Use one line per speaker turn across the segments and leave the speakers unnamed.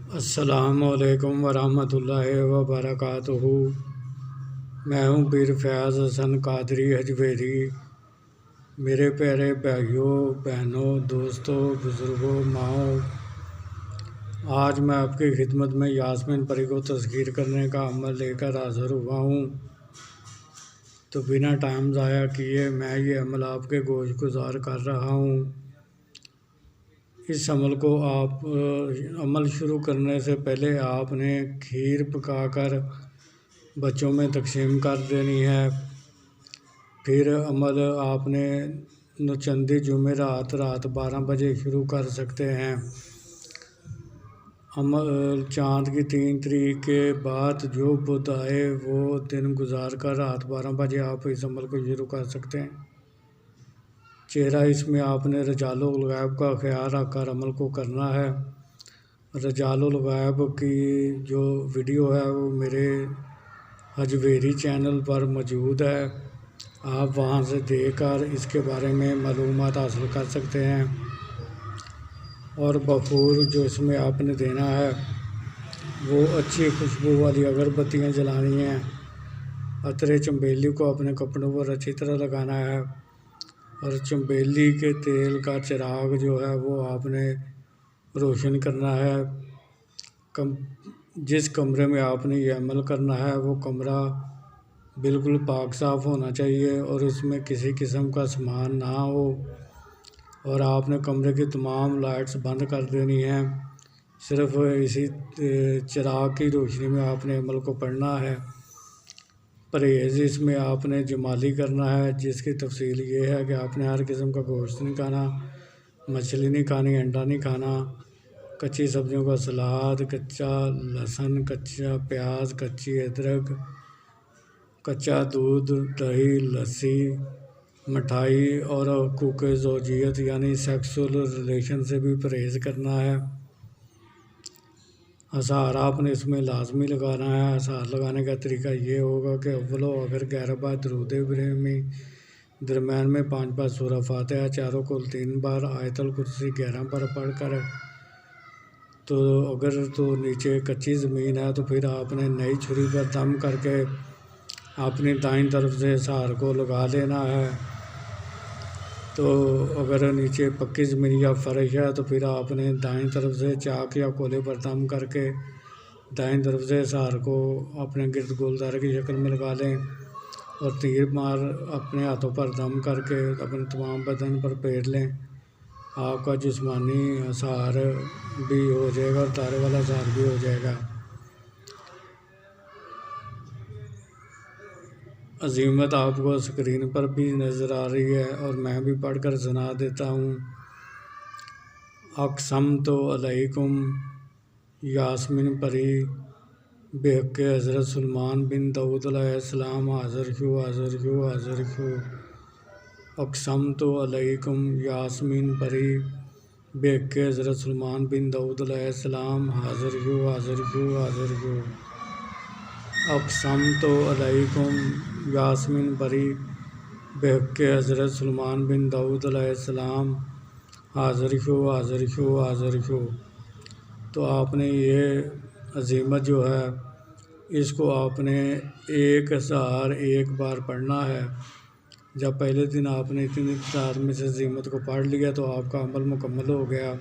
السلام علیکم ورحمۃ اللہ وبرکاتہ۔ میں ہوں پیر فیاض حسن قادری حجویری۔ میرے پیارے بھائیوں، بہنوں، دوستوں، بزرگوں، ماؤں، آج میں آپ کی خدمت میں یاسمین پری کو تذکیر کرنے کا عمل لے کر حاضر ہوا ہوں۔ تو بنا ٹائم ضائع کیے میں یہ عمل آپ کے گوش گزار کر رہا ہوں۔ اس عمل شروع کرنے سے پہلے آپ نے کھیر پکا کر بچوں میں تقسیم کر دینی ہے۔ پھر عمل آپ نے نوچندی جمعرات رات 12 بجے شروع کر سکتے ہیں۔ چاند کی 3 تاریخ کے بعد جو بدھ آئے وہ دن گزار کر رات 12 بجے آپ اس عمل کو شروع کر سکتے ہیں۔ چہرہ اس میں آپ نے رجال الغیب کا خیال رکھ کر عمل کو کرنا ہے۔ رجال الغیب کی جو ویڈیو ہے وہ میرے حجویری چینل پر موجود ہے، آپ وہاں سے دیکھ کر اس کے بارے میں معلومات حاصل کر سکتے ہیں۔ اور بخور جو اس میں آپ نے دینا ہے وہ اچھی خوشبو والی اگربتیاں جلانی ہیں۔ عطر چنبیلی کو اپنے کپڑوں پر اچھی طرح لگانا ہے، اور چنبیلی کے تیل کا چراغ جو ہے وہ آپ نے روشن کرنا ہے۔ جس کمرے میں آپ نے یہ عمل کرنا ہے وہ کمرہ بالکل پاک صاف ہونا چاہیے اور اس میں کسی قسم کا سامان نہ ہو، اور آپ نے کمرے کی تمام لائٹس بند کر دینی ہیں۔ صرف اسی چراغ کی روشنی میں آپ نے عمل کو پڑھنا ہے۔ پرہیز اس میں آپ نے جمالی کرنا ہے، جس کی تفصیل یہ ہے کہ آپ نے ہر قسم کا گوشت نہیں کھانا، مچھلی نہیں کھانی، انڈا نہیں کھانا، کچی سبزیوں کا سلاد، کچا لہسن، کچا پیاز، کچی ادرک، کچا دودھ، دہی، لسی، مٹھائی اور حقوق زوجیت یعنی سیکسول ریلیشن سے بھی پرہیز کرنا ہے۔ اسحار آپ نے اس میں لازمی لگانا ہے۔ اسحار لگانے کا طریقہ یہ ہوگا کہ اول و آخر 11 بار درود ابراہیمی، درمیان میں 5 بار سورہ فاتحہ، چاروں کل 3 بار، آیت الکرسی 11 بار پڑھ کر، تو اگر نیچے کچی زمین ہے تو پھر آپ نے نئی چھری پر دم کر کے اپنی دائیں طرف سے اسحار کو لگا لینا ہے۔ تو اگر نیچے پکی زمین یا فرش ہے تو پھر آپ نے دائیں طرف سے چاک یا کولے پر دم کر کے دائیں طرف سے اسحار کو اپنے گرد گولدار کی شکل میں لگا لیں، اور تیر مار اپنے ہاتھوں پر دم کر کے اپنے تمام بدن پر پھیر لیں۔ آپ کا جسمانی اسحار بھی ہو جائے گا اور تارے والا اسحار بھی ہو جائے گا۔ عظیمت آپ کو اسکرین پر بھی نظر آ رہی ہے اور میں بھی پڑھ کر سنا دیتا ہوں۔ اقسمت علیکم یاسمین پری بحق حضرت سلیمان بن داؤد علیہ السلام حاضر شو حاضر شو حاضر شو۔ اقسمت علیکم یاسمین پری بحق حضرت سلیمان بن داؤد علیہ السلام حاضر شو حاضر شو حاضر شو۔ اقسمت علیکم یاسمین پری بحق حضرت سلیمان بن داؤد علیہ السلام حاضر شو حاضر شو حاضر شو۔ تو آپ نے یہ عظیمت جو ہے اس کو آپ نے 1001 بار پڑھنا ہے۔ جب پہلے دن آپ نے اتنی تعداد میں سے عظیمت کو پڑھ لیا تو آپ کا عمل مکمل ہو گیا۔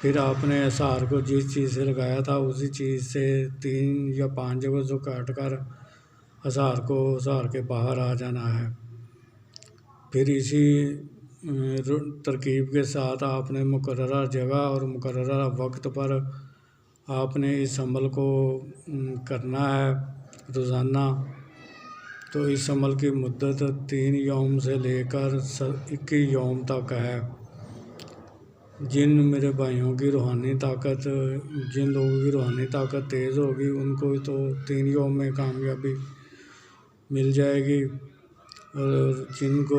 پھر آپ نے اسحار کو جس چیز سے لگایا تھا اسی چیز سے 3 یا 5 جگہ سے کاٹ کر اسحار کے باہر آ جانا ہے۔ پھر اسی ترکیب کے ساتھ آپ نے مقررہ جگہ اور مقررہ وقت پر آپ نے اس عمل کو کرنا ہے روزانہ۔ تو اس عمل کی مدت 3 یوم سے لے کر 21 یوم تک ہے۔ جن میرے بھائیوں کی روحانی طاقت، جن لوگوں کی روحانی طاقت تیز ہوگی ان کو تو 3 یوم میں کامیابی مل جائے گی، اور جن کو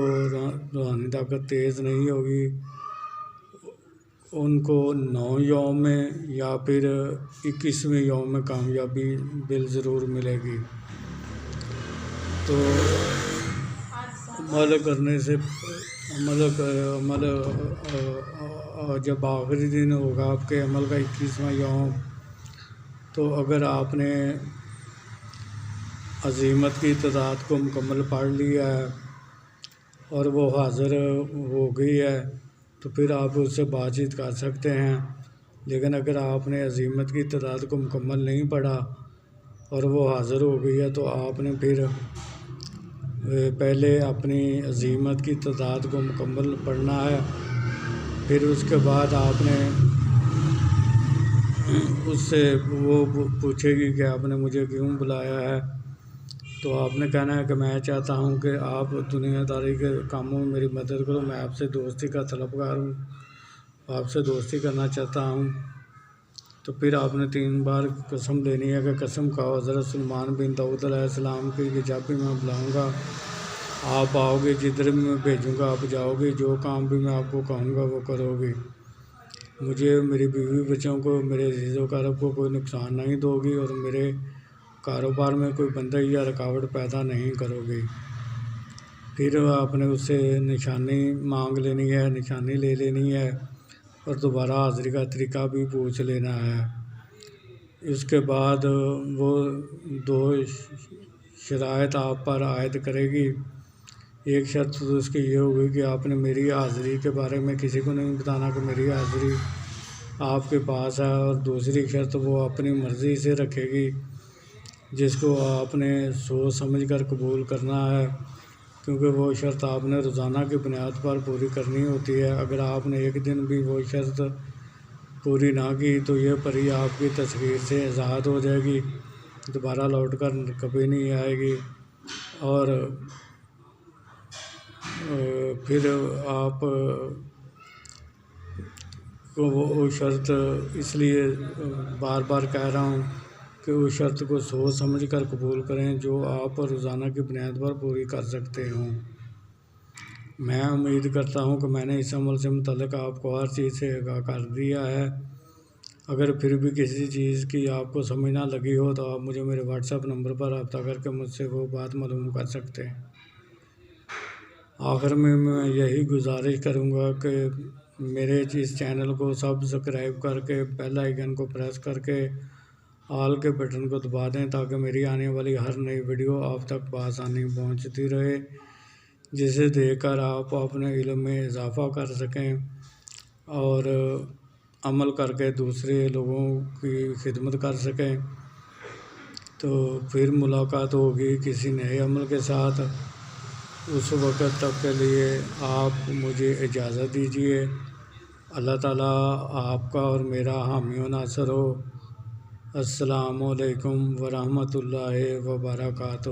روحانی طاقت تیز نہیں ہوگی ان کو 9 یوم میں یا پھر 21ویں یوم میں کامیابی ضرور ملے گی۔ تو عمل کرنے سے جب آخری دن ہوگا آپ کے عمل کا 21واں یوم تو اگر آپ نے عزیمت کی تعداد کو مکمل پڑھ لیا ہے اور وہ حاضر ہو گئی ہے تو پھر آپ اس سے بات چیت کر سکتے ہیں۔ لیکن اگر آپ نے عزیمت کی تعداد کو مکمل نہیں پڑھا اور وہ حاضر ہو گئی ہے تو آپ نے پھر پہلے اپنی عزیمت کی تعداد کو مکمل پڑھنا ہے، پھر اس کے بعد آپ نے اس سے وہ پوچھے گی کہ آپ نے مجھے کیوں بلایا ہے، تو آپ نے کہنا ہے کہ میں چاہتا ہوں کہ آپ دنیا داری کے کاموں میں میری مدد کرو، میں آپ سے دوستی کا طلبگار ہوں، آپ سے دوستی کرنا چاہتا ہوں۔ تو پھر آپ نے 3 بار قسم لینی ہے کہ قسم کھاؤ حضرت سلیمان بن داؤد علیہ السلام کی کہ جب بھی میں بلاؤں گا آپ آؤ گے، جدھر بھی میں بھیجوں گا آپ جاؤ گے، جو کام بھی میں آپ کو کہوں گا وہ کرو گے، مجھے میری بیوی بچوں کو میرے عزیز و اقارب کو کوئی نقصان نہیں دو گی اور میرے کاروبار میں کوئی بندھن یا رکاوٹ پیدا نہیں کرو گی۔ پھر آپ نے اس سے نشانی مانگ لینی ہے، نشانی لے لینی ہے اور دوبارہ حاضری کا طریقہ بھی پوچھ لینا ہے۔ اس کے بعد وہ 2 شرائط آپ پر عائد کرے گی۔ ایک شرط تو اس کی یہ ہوگی کہ آپ نے میری حاضری کے بارے میں کسی کو نہیں بتانا کہ میری حاضری آپ کے پاس ہے، اور دوسری شرط وہ اپنی مرضی سے رکھے گی جس کو آپ نے سوچ سمجھ کر قبول کرنا ہے، کیونکہ وہ شرط آپ نے روزانہ کی بنیاد پر پوری کرنی ہوتی ہے۔ اگر آپ نے ایک دن بھی وہ شرط پوری نہ کی تو یہ پری آپ کی تصویر سے آزاد ہو جائے گی، دوبارہ لوٹ کر کبھی نہیں آئے گی، اور پھر آپ کو وہ شرط اس لیے بار بار کہہ رہا ہوں کہ اس شرط کو سوچ سمجھ کر قبول کریں جو آپ روزانہ کی بنیاد پر پوری کر سکتے ہوں۔ میں امید کرتا ہوں کہ میں نے اس عمل سے متعلق آپ کو ہر چیز سے آگاہ کر دیا ہے۔ اگر پھر بھی کسی چیز کی آپ کو سمجھ نہ لگی ہو تو آپ مجھے میرے واٹس ایپ نمبر پر رابطہ کر کے مجھ سے وہ بات معلوم کر سکتے ہیں۔ آخر میں یہی گزارش کروں گا کہ میرے اس چینل کو سبسکرائب کر کے بیل آئیکن کو پریس کر کے آل کے بٹن کو دبا دیں تاکہ میری آنے والی ہر نئی ویڈیو آپ تک بآسانی پہنچتی رہے، جسے دیکھ کر آپ اپنے علم میں اضافہ کر سکیں اور عمل کر کے دوسرے لوگوں کی خدمت کر سکیں۔ تو پھر ملاقات ہوگی کسی نئے عمل کے ساتھ، اس وقت تک کے لیے آپ مجھے اجازت دیجیے۔ اللہ تعالیٰ آپ کا اور میرا حامی و ناصر ہو۔ السلام علیکم ورحمۃ اللہ وبرکاتہ۔